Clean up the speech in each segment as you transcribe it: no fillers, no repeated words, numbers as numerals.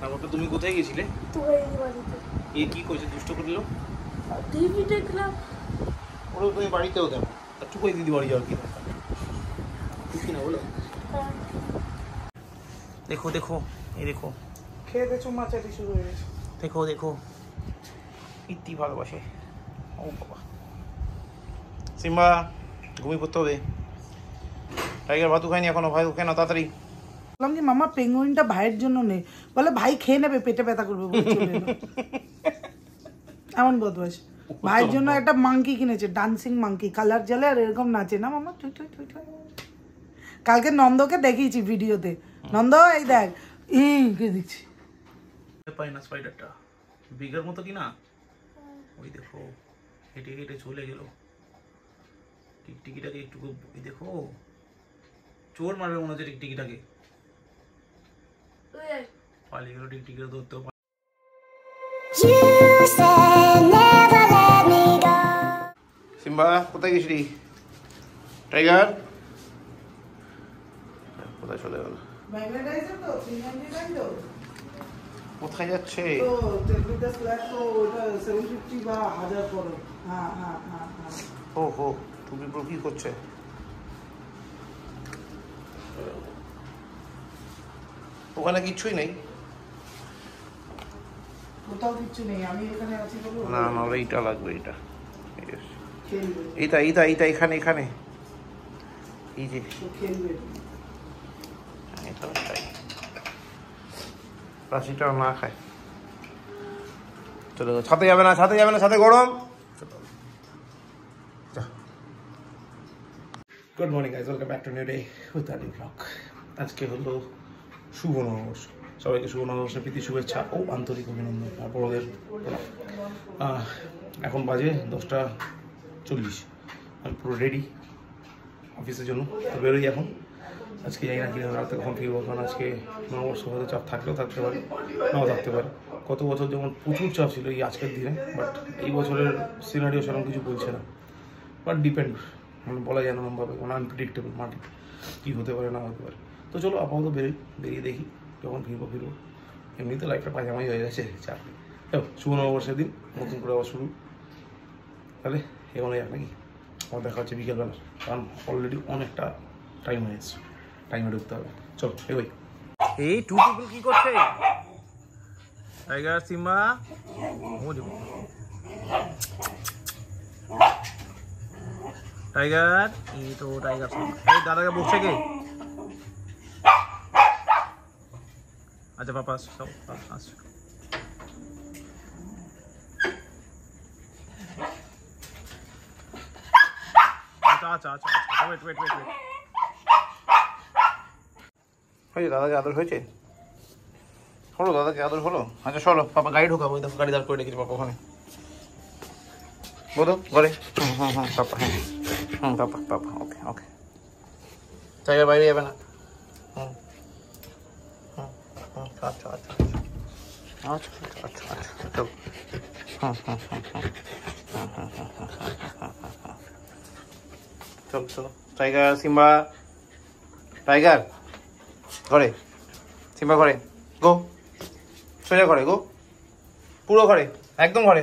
তারপর তো তুমি কোথায় গেছিলে? এ কি কইছে, দুষ্ট করলো? টিভি দেখলাম। ওরা তুমি বাড়িতেও দেখো, আর টুকুই দিদি বাড়ি যাওয়ার কি দরকার? ঠিক না বলো? দেখো দেখো, এই দেখো খেয়ে দেখো মাচাটি শুরু হয়ে গেছে। দেখো দেখো, ইতি ভালোবাসে। ও বাবা, সিম্বা ঘুমিয়ে পড়তে হবে। টাইগার ভাতু খায়নি এখনো, ভাই কেন তাড়াতাড়ি? বললাম যে মামা পেঙ্গুইনটা ভাইয়ের জন্য নেই, বলে ভাই খেয়ে নেবে, পেটে ব্যথা করবে এমন বদমাস। ভাইয়ের জন্য একটা মাংকি কিনেছে, ডান্সিং মাংকি, কালার জ্বলে আর এরকম নাচে না মামা। কালকে নন্দকে দেখিয়েছি ভিডিওতে, নন্দ এই দেখ কে দেখছি। পাই না স্পাইডারটা বিঘার মতো কি না? ওই দেখো হেঁটে হেঁটে চলে গেল। টিকটিকিটাকে একটু, ওই দেখো চোর মারবে মনে হচ্ছে টিকটিকিটাকে। পালিয়ে গেল টিকটিকিটা ধরতেও। সিম্বা কোথায় গেছিলি? টাইগার কোথায় চলে গেল? কোথায় যাচ্ছে? ও হো, তুমি কি করছে? ওখানে কিচ্ছুই নেই। কোথাও কিচ্ছু নেই, আমি এখানে আছি বলে। না না, এইটা লাগবে, এইটা এইটা এইটা এইটা এখানে এখানে এই যে খেলবে। রাশিটা না খায় চলে যাও। ছাতে যাবে না, ছাতে যাবে না, ছাতে গরম। Good morning guys, welcome back to new day with a new blog. আজকে হলো শুভ নববর্ষ। সবাইকে শুভ নববর্ষের প্রীতি শুভেচ্ছা ও আন্তরিক অভিনন্দন। তারপর ওদের এখন বাজে 10:40। আমি পুরো রেডি অফিসের জন্য, তো বেরোই এখন। আজকে যাই না কিনা রাতে কখন ফিরবো, কারণ আজকে নববর্ষ হয়তো চাপ থাকলেও থাকতে পারে, নাও থাকতে পারে। গত বছর যেমন প্রচুর চাপ ছিল এই আজকের দিনে, বাট এই বছরের সিনারিও সেরকম কিছু বলছে না। বাট ডিপেন্ড, মানে বলা যায় না ভাবে, মানে আনপ্রেডিক্টেবল মার্কেট কী হতে পারে না হতে পারে। তো চলো আপাতত বেরিয়ে দেখি যখন ফিরবো। এমনিতে লাইফটা পাজামাই হয়ে গেছে, চাপ নেই। শুভ নববর্ষের দিন নতুন করে আবার শুরু। তাহলে এগোনো যাক নাকি? আমার দেখা হচ্ছে বিকেলবেলা, কারণ অলরেডি অনেকটা টাইম হয়ে এসছে, টাইমে ঢুকতে হবে। চলো এগোই। এই টু পিপল কি করছে? টাইগার সিম্বা টাইগার, এই তো টাইগার সিম্বা। এই দাদাকে বসছে কে? আচ্ছা পাপা সব আসছে। আচ্ছা আচ্ছা আচ্ছা, ওয়েট ওয়েট ওয়েট ওয়েট। হয়েছে দাদাকে আদর হয়েছে? হলো দাদাকে আদর হলো? আচ্ছা চলো পাপা গাড়ি ঢোকাবো। দেখো গাড়ি দাঁড় করে রেখেছি পাপা ওখানে। বলো ঘরে। পাপা হ্যাঁ পাপা পাপা ওকে ওকে। টাইগার বাইরে যাবে না। আচ্ছা আচ্ছা আচ্ছা আচ্ছা আচ্ছা চলো। চলো চলো। টাইগার সিম্বা, টাইগার ঘরে, সিম্বা ঘরে, গো সোজা ঘরে, গো পুরো ঘরে, একদম ঘরে।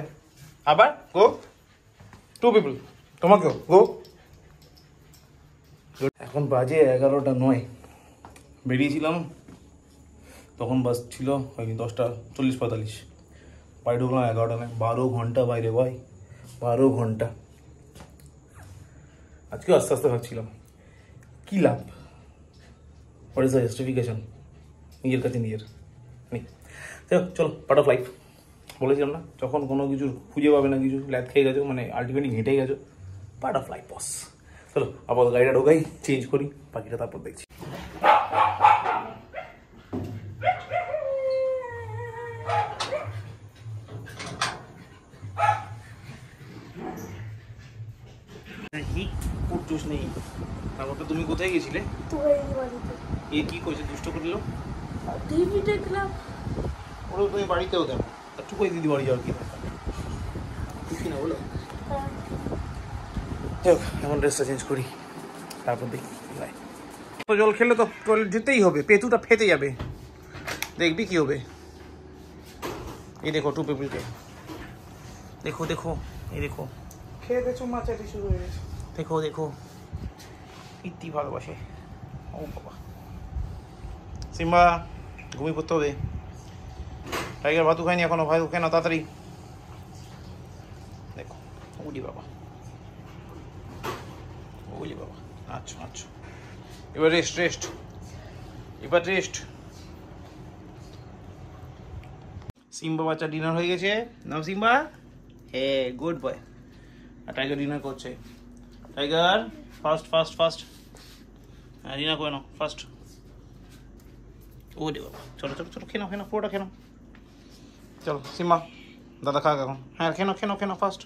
আবার গো, টু পিপল, তোমাকেও গো। এখন বাজে 11:09। বেরিয়েছিলাম তখন বাস ছিল হয়নি 10:40-45। বাড়ি ঢুকলাম 11টায়। 12 ঘন্টা বাইরে ভাই, 12 ঘন্টা। আজকেও আস্তে আস্তে ভাবছিলাম কী লাভ, হোয়াট ইজ দ্য জাস্টিফিকেশন নিজের কাছে নিজের নেই। চলো পার্ট অফ লাইফ। বলেছিলাম না, যখন কোনো কিছু খুঁজে পাবে না, কিছু ল্যাদ খেয়ে গেছো, মানে আলটিমেটলি হেঁটে গেছো, পার্ট অফ লাইফ বস। চলো আপাতত গাড়িটা ঢোকাই, চেঞ্জ করি, বাকিটা তারপর দেখছি। নেই। তারপর তো তুমি কোথায় গেছিলে? এ কি কইছে, দুষ্ট করলো? টিভি দেখলাম। ওরা তুমি বাড়িতেও দেখো, আর টুকুই দিদি বাড়ি যাওয়ার কি দরকার? ঠিক না বলো? এখন ড্রেসটা চেঞ্জ করি, তারপর দেখি। তো জল খেলে তো টয়লেট যেতেই হবে, পেটুটা ফেটে যাবে, দেখবি কি হবে। ये देखो 2 पीपल के, देखो देखो ये देखो, খেয়ে দে চুমাচাটি শুরু হয়ে গেছে। देखो देखो इतनी ভালোবাসে। ও বাবা সিম্বা ঘুমিয়ে পড়তে হবে। টাইগার ভাতু খায়নি এখনো, ভাই খেয়ে নাও তাড়াতাড়ি। দেখো ওলি বাবা, ওলি বাবা, আচ্ছা আচ্ছা এবার রেস্ট রেস্ট, এবার রেস্ট। সিম্বা বাচ্চা ডিনার হয়ে গেছে, নাও সিম্বা, হ্যাঁ গুড বয়। আর টাইগার ডিনার করছে। টাইগার ফাস্ট ফাস্ট ফাস্ট, হ্যাঁ ডিনার করে নাও ফাস্ট। ও রে বাবা, চলো চলো চলো খেয়ে নাও, খেয়ে নাও পুরোটা খেয়ে নাও। চলো সিম্বা দাদা খাক এখন, হ্যাঁ খেয়ে নাও খেয়ে নাও খেয়ে নাও ফাস্ট।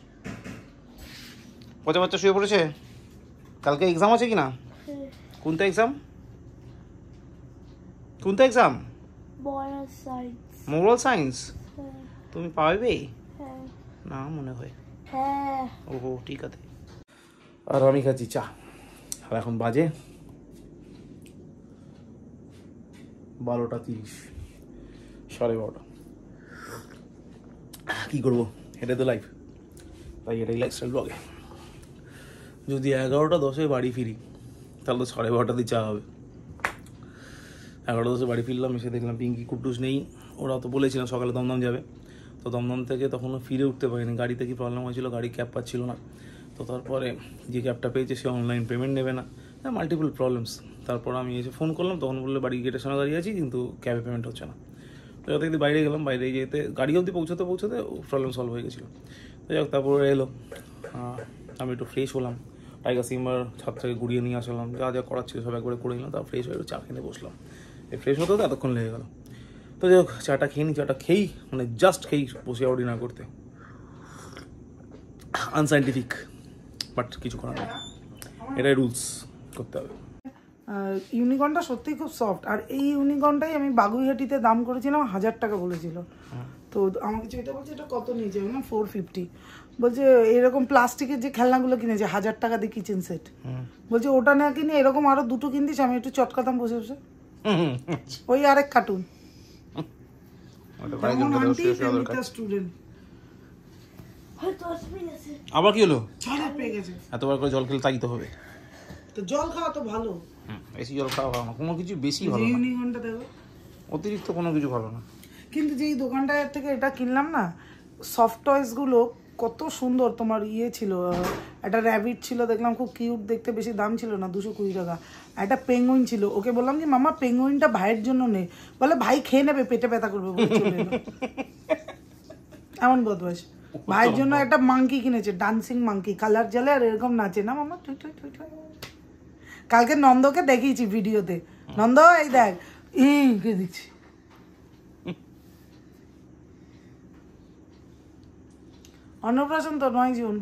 পচা বাচ্চা শুয়ে পড়েছে। কালকে এক্সাম আছে কি না? কোনটা এক্সাম? কোনটা exam? Moral science. Moral science. হ্যাঁ তুমি পারবে হ্যাঁ না মনে হয়। হ্যাঁ ওহো ঠিক আছে। আর আমি খাচ্ছি চা। আর এখন বাজে 12:30, 12:30। কি করবো, এটাই তো লাইফ, তাই এটাই লাইফস্টাইল ব্লগে। যদি 11:10 বাড়ি ফিরি তাহলে তো 12:30 চা হবে। 11:10 বাড়ি ফিরলাম, এসে দেখলাম পিঙ্কি কুট্টুস নেই। ওরা তো বলেছিলাম সকালে দমদম যাবে, তো দমদম থেকে তখনও ফিরে উঠতে পারিনি, গাড়িতে কি প্রবলেম হয়েছিল, গাড়ি ক্যাব পাচ্ছিল না। তো তারপরে যে ক্যাবটা পেয়েছে সে অনলাইন পেমেন্ট নেবে না, মাল্টিপল প্রবলেমস। তারপর আমি এসে ফোন করলাম, তখন বললে বাড়ি গেটের সামনে দাঁড়িয়ে আছি কিন্তু ক্যাবে পেমেন্ট হচ্ছে না। তো যত কিন্তু বাইরে গেলাম, বাইরে যেতে গাড়ি অবধি পৌঁছতে প্রবলেম সলভ হয়ে গেছিলো। তো যাক তারপরে এলো, আমি একটু ফ্রেশ হলাম, টাইগার সিম্বার ছাদ থেকে ঘুরিয়ে নিয়ে আসলাম, যা যা করার ছিল সব একবারে করে নিলাম, তারপর ফ্রেশ হয়ে চা খেতে বসলাম। এই ফ্রেশ হতে এতক্ষণ লেগে গেল। তো যাই হোক চাটা খেয়ে নিই, চাটা খেয়েই মানে জাস্ট খেয়েই বসে যাবো ডিনার করতে। আনসাইন্টিফিক বাট কিছু করার নেই, এটাই রুলস, করতে হবে। ইউনিকর্নটা সত্যিই খুব সফট। আর এই ইউনিকর্নটাই আমি বাগুইহাটিতে দাম করেছিলাম 1000 টাকা বলেছিল। তো আমাকে যেটা বলছে এটা কত নিয়েছে, আমি 450। বলছে এরকম প্লাস্টিকের যে খেলনাগুলো কিনেছে 1000 টাকা দিয়ে কিচেন সেট, বলছে ওটা না কিনে এরকম আরো 2টো কিনতিস, আমি একটু চটকাতাম বসে বসে। ওই আরেক কার্টুন স্টুডেন্ট। আবার কি হলো? পেয়ে গেছে, এতবার করে জল খেলে তাই তো হবে। তো জল খাওয়া তো ভালো, বেশি জল খাওয়া ভালো না, কোনো কিছু বেশি ভালো না, ইউনিকর্নটা দেখো অতিরিক্ত কোনো কিছু ভালো না। কিন্তু যেই দোকানটার থেকে এটা কিনলাম না, সফট টয়েস গুলো কত সুন্দর। তোমার ইয়ে ছিল, একটা র্যাবিট ছিল দেখলাম, খুব কিউট দেখতে, বেশি দাম ছিল না, 220 টাকা। একটা পেঙ্গুইন ছিল, ওকে বললাম কি মামা পেঙ্গুইনটা ভাইয়ের জন্য নেই, বলে ভাই খেয়ে নেবে, পেটে ব্যথা করবে বলে চলে এলো। এমন বদমাস। ভাইয়ের জন্য একটা মাংকি কিনেছে, ডান্সিং মাংকি, কালার জ্বলে আর এরকম নাচে না মামা, ঠিক ঠিক ঠিক। কালকে নন্দকে দেখিয়েছি ভিডিওতে, নন্দ এই দেখ কে দিচ্ছি। অন্নপ্রাশন তো 9 জুন,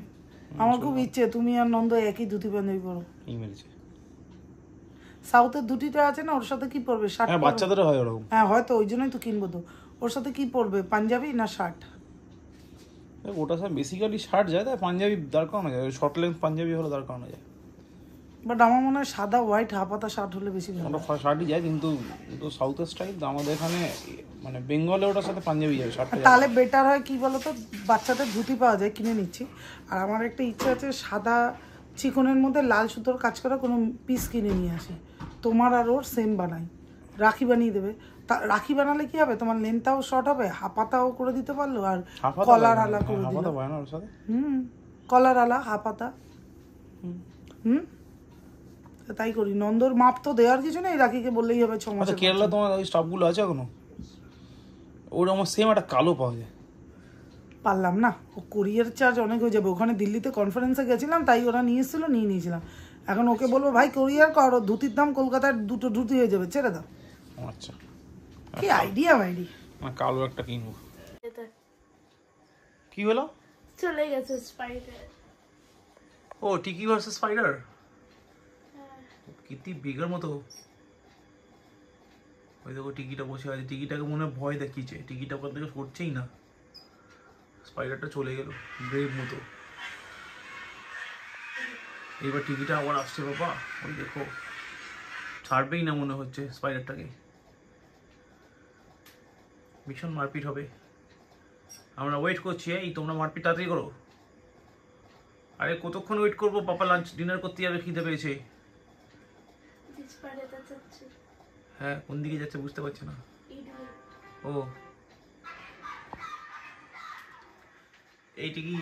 আমার খুব ইচ্ছে তুমি আর নন্দ একই ধুতি পাঞ্জাবি পরো। সাউথের ধুতিটা আছে না, ওর সাথে কি পরবে? শার্ট। হ্যাঁ বাচ্চাদের হয় ওরকম। হ্যাঁ হয়তো ওই জন্যই তো কিনবো। তো ওর সাথে কি পরবে, পাঞ্জাবি না শার্ট? ওটা সব বেসিক্যালি শার্ট যায়, তাই পাঞ্জাবি দরকার না যায়, শর্ট লেন্থ পাঞ্জাবি হলে দরকার না যায়। বাট আমার মনে হয় সাদা হোয়াইট হাফাতা শার্ট হলে বেশি ভালো। ওটা শার্টই যায়, কিন্তু সাউথের স্টাইল আমাদের এখানে মানে বেঙ্গলে ওটার সাথে পাঞ্জাবি যায়, শার্টটা যায়। তাহলে বেটার হয় কি বলতো, বাচ্চাদের ধুতি পাওয়া যায়, কিনে নিচ্ছি। আর আমার একটা ইচ্ছা আছে সাদা চিকনের মধ্যে লাল সুতোর কাজ করা কোনো পিস কিনে নিয়ে আসি, তোমার আর ওর সেম বানাই, রাখি বানিয়ে দেবে। রাখি বানালে কি হবে, তোমার লেন্থটাও শর্ট হবে, হাপাতাও করে দিতে পারলো, আর কলার আলা করে দিল। কলার আলা হাপাতা। তাই করি। নন্দর মাপ তো দেওয়ার কিছু নেই, রাখিকে বললেই হবে 6 মাস। কেরালা তোমার ওই স্টাফগুলো আছে এখনো? ওর আমার সেম একটা কালো পাওয়া যায়। পারলাম না, ও কোরিয়ার চার্জ অনেক হয়ে যাবে। ওখানে দিল্লিতে কনফারেন্সে গেছিলাম, তাই ওরা নিয়ে এসেছিল, নিয়ে নিয়েছিলাম। এখন ওকে বলবো ভাই কোরিয়ার করো, ধুতির দাম কলকাতার 2টো ধুতি হয়ে যাবে, ছেড়ে দাও। আচ্ছা কি আইডিয়া ভাইডি। কালো একটা কিনবো। কি হলো? চলে গেছে স্পাইডার। ও টিকি ভার্সেস স্পাইডার, কিতি বিগের মতো। ওই দেখো টিকিটা বসে আছে, টিকিটাকে মনে ভয় দেখিয়েছে, টিকিটা ওখান থেকে সরছেই না। স্পাইডারটা চলে গেল ব্রেভ মতো। এবার টিকিটা আবার আসছে বাবা, ওই দেখো ছাড়বেই না মনে হচ্ছে স্পাইডারটাকে। ভীষণ মারপিট হবে। আমরা ওয়েট করছি। এই তোমরা মারপিট তাড়াতাড়ি করো। আরে কতক্ষণ ওয়েট করবো? পাপা লাঞ্চ ডিনার করতে যাবে, খিদে পেয়েছে। হ্যাঁ, কোন দিকে যাচ্ছে বুঝতে পারছি না। ও এইটি কি?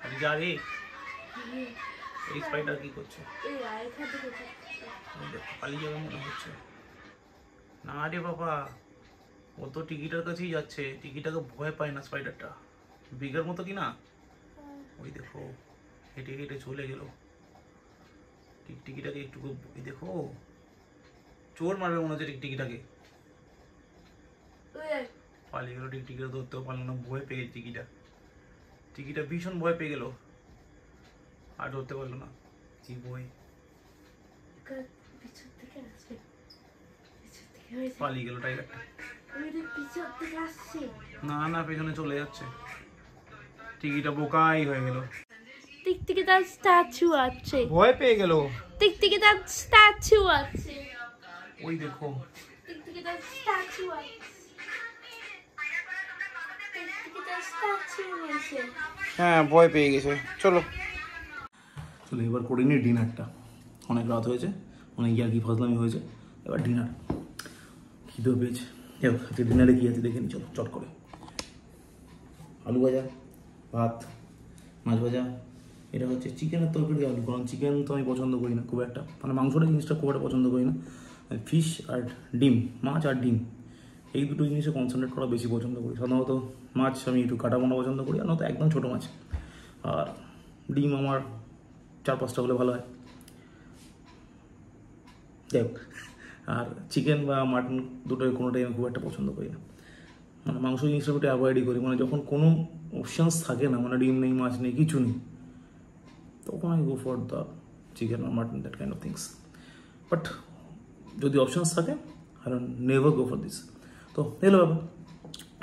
আরে যা রে, এই স্পাইডার কি করছে? পালিয়ে যাবে মনে হচ্ছে। না রে বাবা, ও তো টিকিটার কাছেই যাচ্ছে। টিকিটাকে ভয় পায় না স্পাইডারটা, বিগের মতো কি না? ওই দেখো হেঁটে হেঁটে চলে গেল। টিকটিকিটাকে একটু, ওই দেখো চোর মারবে মনে হচ্ছে টিকটিকিটাকে। পালিয়ে গেল। টিকটিকিটা ধরতেও পারলো না, ভয় পেয়ে টিকিটা ভীষণ ভয় পেয়ে গেল, আর ধরতে পারলো না। কি ভয়, পালিয়ে গেল টাইগারটা। না না, পেছনে চলে যাচ্ছে। টিকিটা বোকাই হয়ে গেল। টিকটিকিটার স্ট্যাচু আছে। ভয় পেয়ে গেল। টিকটিকিটার স্ট্যাচু আছে। ওই দেখো টিকটিকিটার স্ট্যাচু আছে। টিকটিকিটার স্ট্যাচু আছে। হ্যাঁ, ভয় পেয়ে গেছে। চলো এবার করে নি ডিনারটা। অনেক রাত হয়েছে, অনেক ইয়ার্কি ফাজলামি হয়েছে, এবার ডিনার। খিদেও পেয়েছে। আজকে ডিনারে কি আছে দেখে নি, চলো চট করে। আলু ভাজা, ভাত, মাছ ভাজা। এটা হচ্ছে চিকেনের তরকারি আলু, কারণ চিকেন তো আমি পছন্দ করি না খুব একটা, মানে মাংসটা জিনিসটা খুব একটা পছন্দ করি না। ফিশ আর ডিম, মাছ আর ডিম, এই দুটো জিনিসে কনসেন্ট্রেট করা বেশি পছন্দ করি। সাধারণত মাছ আমি একটু কাটা বোনা পছন্দ করি, আর নয়তো একদম ছোটো মাছ। আর ডিম আমার 4-5টা হলে ভালো হয়। যাই হোক, আর চিকেন বা মাটন দুটোই কোনোটাই আমি খুব একটা পছন্দ করি না। মানে মাংস জিনিসটা একটু অ্যাভয়েডই করি। মানে যখন কোনো অপশানস থাকে না, মানে ডিম নেই, মাছ নেই, কিছু নেই, তখন I go for the chicken আর mutton, that kind of things. But যদি অপশানস থাকে I don't never go for this. তো এলো ব্যাপার।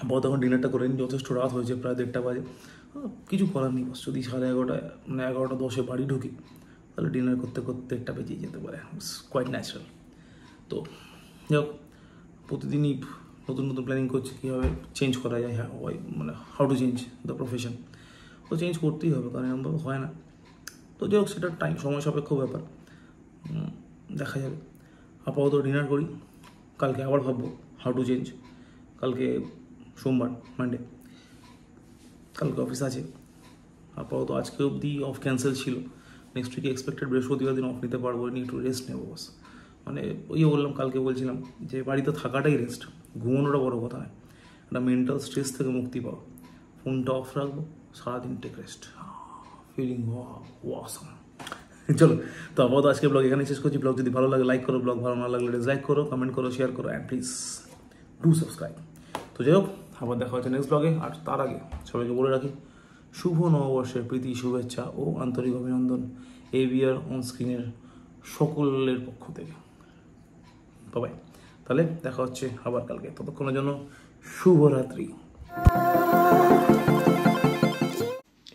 আপাতত এখন ডিনারটা করে নিই, যথেষ্ট রাত হয়েছে, প্রায় 1:30 বাজে। কিছু করার নেই, বস যদি 11:30 মানে 11:10 বাড়ি ঢুকি, তাহলে ডিনার করতে করতে 1টা বেজেই যেতে পারে। It's quite natural. তো যাই হোক, প্রতিদিনই নতুন নতুন প্ল্যানিং করছি কীভাবে চেঞ্জ করা যায়। হ্যাঁ, মানে how to change the profession. তো চেঞ্জ করতেই হবে, কারণ এরকমভাবে হয় না। তো যাই হোক, সেটা সময় সাপেক্ষ ব্যাপার, দেখা যাবে। আপাতত ডিনার করি, কালকে আবার ভাববো হাউ টু চেঞ্জ। কালকে সোমবার, মানডে, কালকে অফিস আছে। আপাতত আজকে অবধি অফ ক্যান্সেল ছিল। নেক্সট উইকে এক্সপেক্টেড বৃহস্পতিবার দিন অফ নিতে পারবো, একটু রেস্ট নেবো বাস। মানে ওই বললাম, কালকে বলছিলাম যে বাড়িতে থাকাটাই রেস্ট, ঘুমানোটা বড় কথা নয়। একটা মেন্টাল স্ট্রেস থেকে মুক্তি পাও। ফোনটা অফ রাখবো, সারাদিন টেক রেস্ট, ফিলিং ওয়াসাম। চলো, তো আপাতত আজকে ব্লগ এখানে শেষ করছি। ব্লগ যদি ভালো লাগে লাইক করো, ব্লগ ভালো না লাগলে ডিসলাইক করো, কমেন্ট করো, শেয়ার করো, অ্যান্ড প্লিজ ডু সাবস্ক্রাইব। তো যাই হোক, আবার দেখা হচ্ছে নেক্সট ব্লগে। আর তার আগে সবাইকে বলে রাখি, শুভ নববর্ষের প্রীতি, শুভেচ্ছা ও আন্তরিক অভিনন্দন ABR অন স্ক্রিনের সকলের পক্ষ থেকে। বাই। তাহলে দেখা হচ্ছে আবার কালকে, ততক্ষণের জন্য শুভরাত্রি।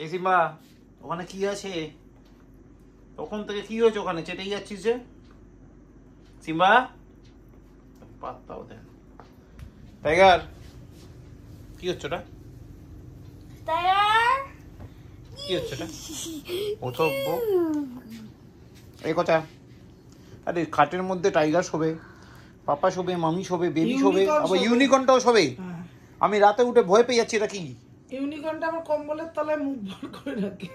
এই সিম্বা, ওখানে কি আছে? তখন থেকে কি হয়েছে ওখানে? চেটেই যাচ্ছিস যে? সিম্বা, পাত্তাও দেন। টাইগার, কি হচ্ছে ওটা? টাইগার, কি হচ্ছে এটা? ওঠো, এই কথা। আরে খাটের মধ্যে টাইগার শোবে, পাপা শোবে, মামি শোবে, বেবি শোবে, আবার ইউনিকর্নটাও শোবে। আমি রাতে উঠে ভয় পেয়ে যাচ্ছি, এটা কি? ইউনিকর্নটা আমার কম্বলের তলায় মুখ ভর করে রাখি।